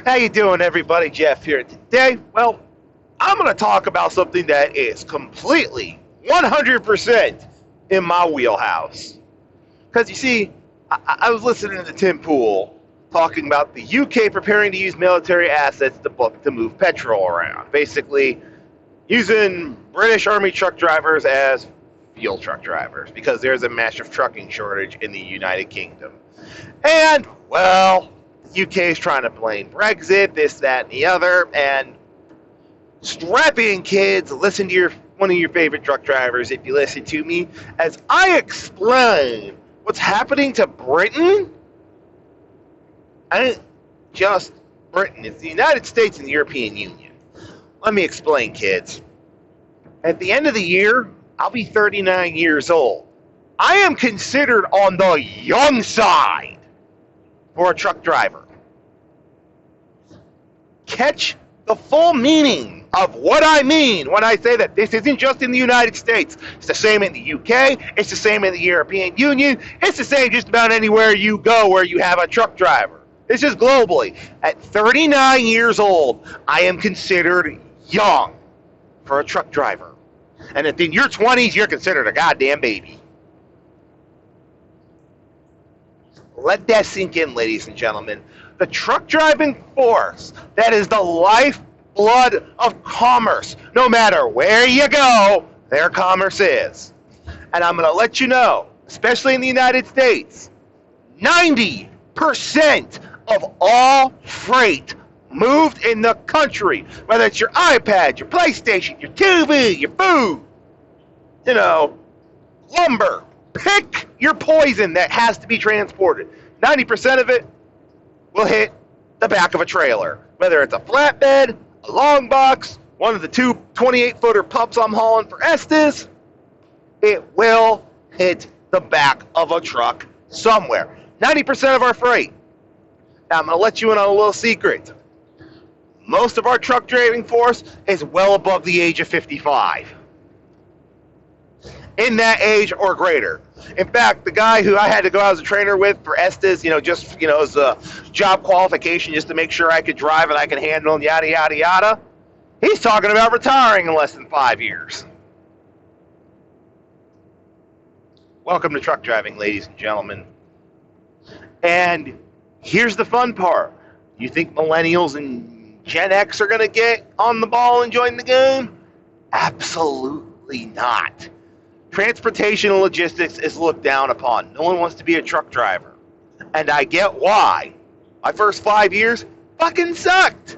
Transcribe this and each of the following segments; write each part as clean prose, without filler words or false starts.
How you doing, everybody? Jeff here. Today, well, I'm going to talk about something that is completely 100% in my wheelhouse. Because you see, I was listening to Tim Pool talking about the UK preparing to use military assets to move petrol around. Basically, using British Army truck drivers as fuel truck drivers because there's a massive trucking shortage in the United Kingdom. And, well, the UK is trying to blame Brexit, this, that, and the other, and strap in, kids, listen to one of your favorite truck drivers if you listen to me, as I explain what's happening to Britain. And just Britain, it's the United States and the European Union. Let me explain, kids. At the end of the year, I'll be 39 years old. I am considered on the young side for a truck driver. Catch the full meaning of what I mean when I say that this isn't just in the United States. It's the same in the UK. It's the same in the European Union. It's the same just about anywhere you go where you have a truck driver. This is globally. At 39 years old, I am considered young for a truck driver. And if in your 20s, you're considered a goddamn baby. Let that sink in, ladies and gentlemen. The truck driving force, that is the lifeblood of commerce. No matter where you go, there commerce is. And I'm going to let you know, especially in the United States, 90% of all freight moved in the country, whether it's your iPad, your PlayStation, your TV, your food, lumber, pick your poison that has to be transported. 90% of it will hit the back of a trailer, whether it's a flatbed, a long box, one of the two 28-footer pups I'm hauling for Estes. It will hit the back of a truck somewhere. 90% of our freight. Now, I'm going to let you in on a little secret. Most of our truck driving force is well above the age of 55. In that age or greater. In fact, the guy who I had to go out as a trainer with for Estes, as a job qualification just to make sure I could drive and I could handle and yada, yada, yada, he's talking about retiring in less than 5 years. Welcome to truck driving, ladies and gentlemen. And here's the fun part. You think millennials and Gen X are going to get on the ball and join the game? Absolutely not. Transportation and logistics is looked down upon. No one wants to be a truck driver. And I get why. My first 5 years fucking sucked.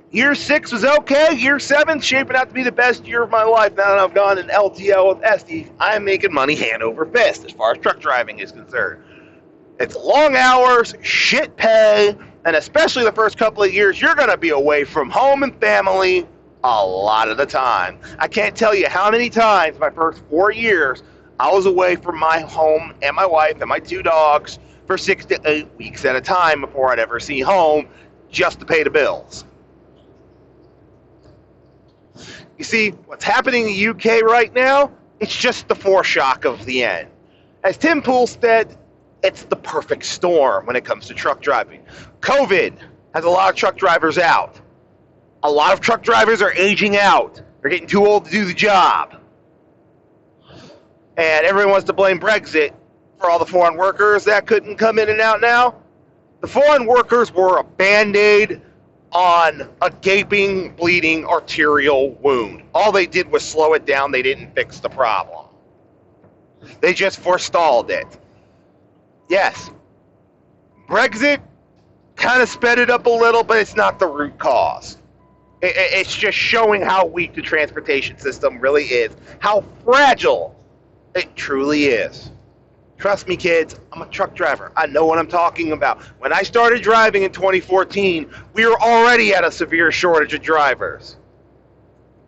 Year 6 was okay. Year 7 shaping out to be the best year of my life. Now that I've gone in LTL with Estes, I'm making money hand over fist as far as truck driving is concerned. It's long hours, shit pay, and especially the first couple of years, you're going to be away from home and family a lot of the time. I can't tell you how many times my first 4 years I was away from my home and my wife and my 2 dogs for 6 to 8 weeks at a time before I'd ever see home just to pay the bills. You see, what's happening in the UK right now, it's just the foreshock of the end. As Tim Pool said, it's the perfect storm when it comes to truck driving. COVID has a lot of truck drivers out. A lot of truck drivers are aging out. They're getting too old to do the job. And everyone wants to blame Brexit for all the foreign workers that couldn't come in and out now. The foreign workers were a Band-Aid on a gaping, bleeding arterial wound. All they did was slow it down. They didn't fix the problem. They just forestalled it. Yes, Brexit kind of sped it up a little, but it's not the root cause. It's just showing how weak the transportation system really is, how fragile it truly is. Trust me, kids, I'm a truck driver. I know what I'm talking about. When I started driving in 2014, we were already at a severe shortage of drivers.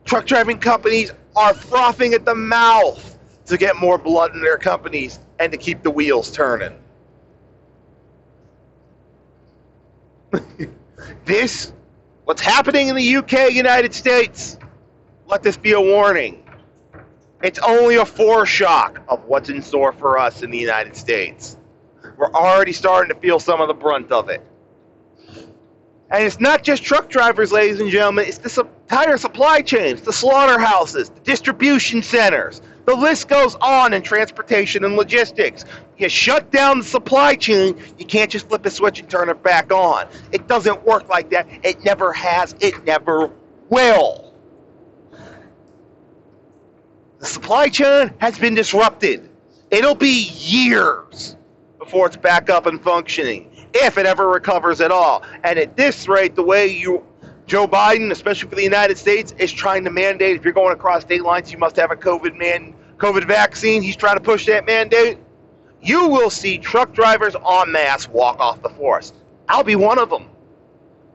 Truck driving companies are frothing at the mouth to get more blood in their companies and to keep the wheels turning. What's happening in the UK, United States, let this be a warning. It's only a foreshock of what's in store for us in the United States. We're already starting to feel some of the brunt of it. And it's not just truck drivers, ladies and gentlemen. It's the entire supply chains, the slaughterhouses, the distribution centers. The list goes on in transportation and logistics. You shut down the supply chain, you can't just flip a switch and turn it back on. It doesn't work like that. It never has. It never will. The supply chain has been disrupted. It'll be years before it's back up and functioning, if it ever recovers at all. And at this rate, the way Joe Biden, especially for the United States, is trying to mandate, if you're going across state lines, you must have a COVID vaccine. He's trying to push that mandate. You will see truck drivers en masse walk off the force. I'll be one of them.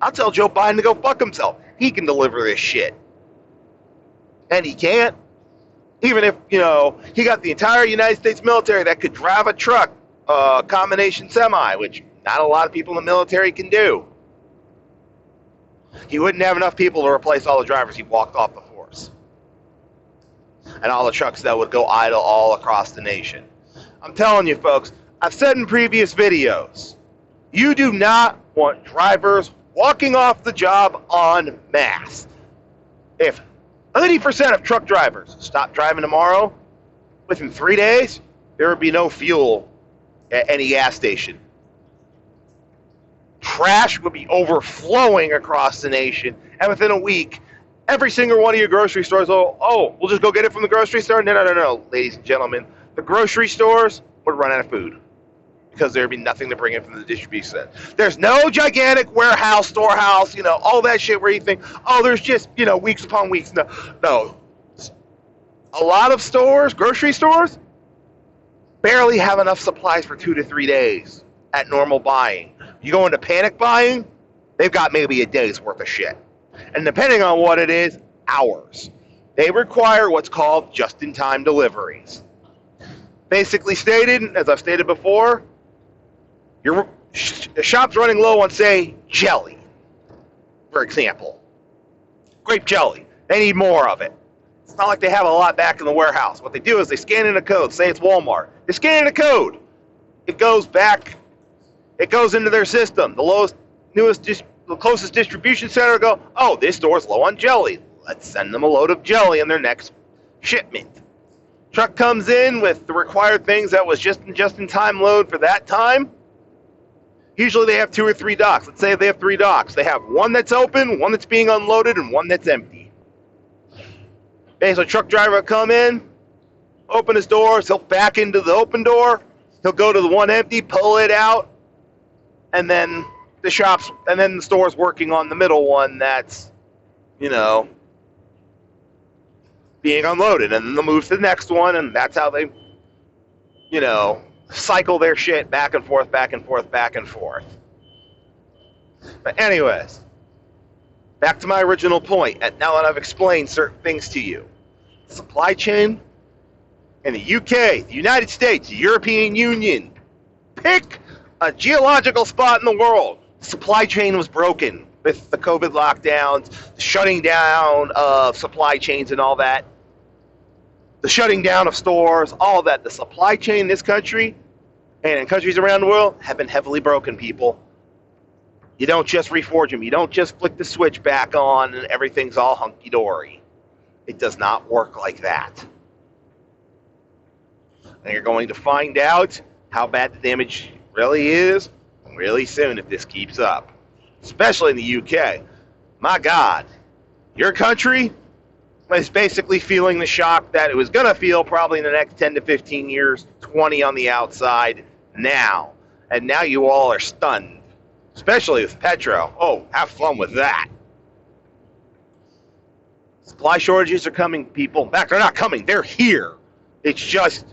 I'll tell Joe Biden to go fuck himself. He can deliver this shit. And he can't. Even if, he got the entire United States military that could drive a truck, combination semi, which not a lot of people in the military can do. He wouldn't have enough people to replace all the drivers he walked off the force. And all the trucks that would go idle all across the nation. I'm telling you, folks, I've said in previous videos, you do not want drivers walking off the job en masse. If 30% of truck drivers stop driving tomorrow, within 3 days, there would be no fuel at any gas station. Trash would be overflowing across the nation, and within a week, every single one of your grocery stores, we'll just go get it from the grocery store? No, ladies and gentlemen. The grocery stores would run out of food because there would be nothing to bring in from the distribution center. There's no gigantic warehouse, storehouse, all that shit where you think, there's just, weeks upon weeks. No. A lot of stores, grocery stores, barely have enough supplies for 2 to 3 days at normal buying. You go into panic buying, they've got maybe a day's worth of shit. And depending on what it is, hours. They require what's called just-in-time deliveries. Basically stated, as I've stated before, your shop's running low on, say, jelly, for example. Grape jelly. They need more of it. It's not like they have a lot back in the warehouse. What they do is they scan in a code. Say it's Walmart. They scan in a code. It goes back. It goes into their system. The closest distribution center will go, this store's low on jelly. Let's send them a load of jelly in their next shipment. Truck comes in with the required things that was just in time load for that time. Usually they have 2 or 3 docks. Let's say they have 3 docks. They have one that's open, one that's being unloaded, and one that's empty. Basically, truck driver will come in, open his doors, he'll back into the open door, he'll go to the one empty, pull it out, and then the store's working on the middle one that's, being unloaded, and then they'll move to the next one, and that's how they, cycle their shit back and forth, back and forth, back and forth. But anyways, back to my original point, and now that I've explained certain things to you. Supply chain in the UK, the United States, the European Union, pick a geological spot in the world. Supply chain was broken with the COVID lockdowns, the shutting down of supply chains and all that, the shutting down of stores, all that. The supply chain in this country and in countries around the world have been heavily broken, people. You don't just reforge them. You don't just flick the switch back on and everything's all hunky-dory. It does not work like that. And you're going to find out how bad the damage really is really soon if this keeps up. Especially in the UK. My God, your country is basically feeling the shock that it was going to feel probably in the next 10 to 15 years, 20 on the outside now. And now you all are stunned, especially with Petro. Oh, have fun with that. Supply shortages are coming, people. In fact, they're not coming. They're here. It's just,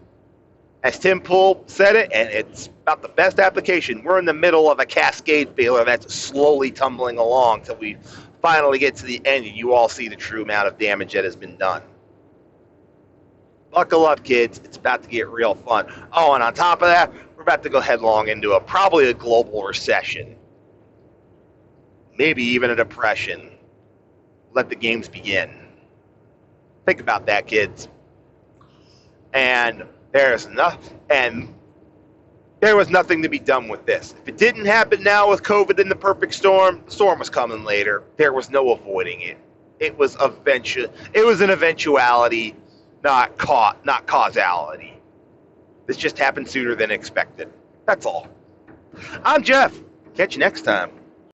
as Tim Pool said it, and it's about the best application. We're in the middle of a cascade failure that's slowly tumbling along till we finally get to the end and you all see the true amount of damage that has been done. Buckle up, kids. It's about to get real fun. Oh, and on top of that, we're about to go headlong into probably a global recession. Maybe even a depression. Let the games begin. Think about that, kids. And there's enough. And There was nothing to be done with this. If it didn't happen now with COVID in the perfect storm, the storm was coming later. There was no avoiding it. It was an eventuality, not causality. This just happened sooner than expected. That's all. I'm Jeff. Catch you next time.